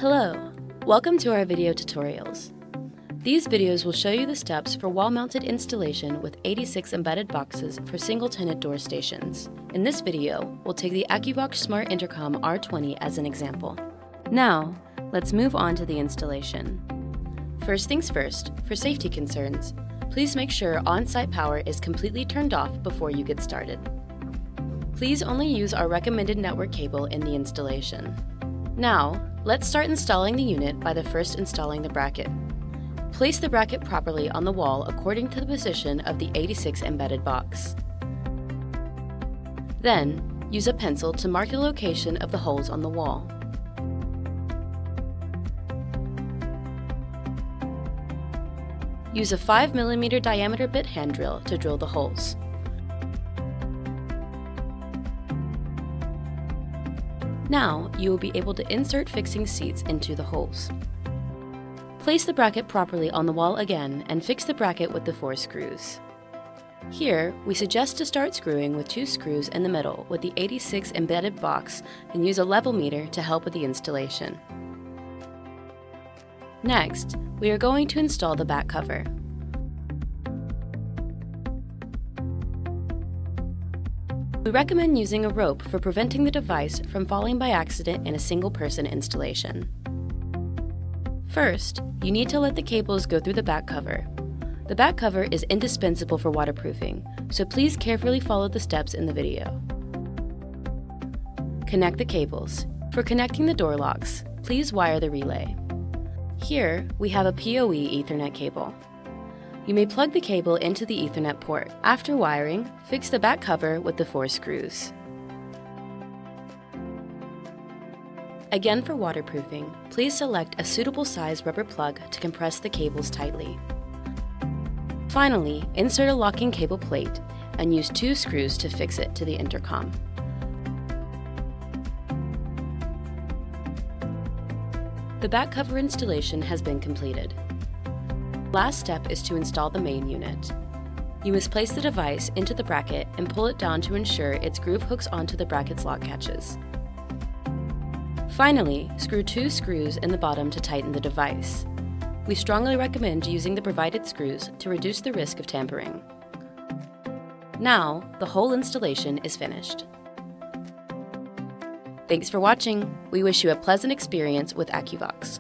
Hello, welcome to our video tutorials. These videos will show you the steps for wall-mounted installation with 86 embedded boxes for single-tenant door stations. In this video, we'll take the Akuvox Smart Intercom R20 as an example. Now, let's move on to the installation. First things first, for safety concerns, please make sure on-site power is completely turned off before you get started. Please only use our recommended network cable in the installation. Now, let's start installing the unit by first installing the bracket. Place the bracket properly on the wall according to the position of the 86 embedded box. Then, use a pencil to mark the location of the holes on the wall. Use a 5mm diameter bit hand drill to drill the holes. Now, you will be able to insert fixing seats into the holes. Place the bracket properly on the wall again and fix the bracket with the 4 screws. Here, we suggest to start screwing with 2 screws in the middle with the 86 embedded box and use a level meter to help with the installation. Next, we are going to install the back cover. We recommend using a rope for preventing the device from falling by accident in a single-person installation. First, you need to let the cables go through the back cover. The back cover is indispensable for waterproofing, so please carefully follow the steps in the video. Connect the cables. For connecting the door locks, please wire the relay. Here, we have a PoE Ethernet cable. You may plug the cable into the Ethernet port. After wiring, fix the back cover with the 4 screws. Again, for waterproofing, please select a suitable size rubber plug to compress the cables tightly. Finally, insert a locking cable plate and use 2 screws to fix it to the intercom. The back cover installation has been completed. Last step is to install the main unit. You must place the device into the bracket and pull it down to ensure its groove hooks onto the bracket's lock catches. Finally, screw 2 screws in the bottom to tighten the device. We strongly recommend using the provided screws to reduce the risk of tampering. Now, the whole installation is finished. Thanks for watching. We wish you a pleasant experience with Akuvox.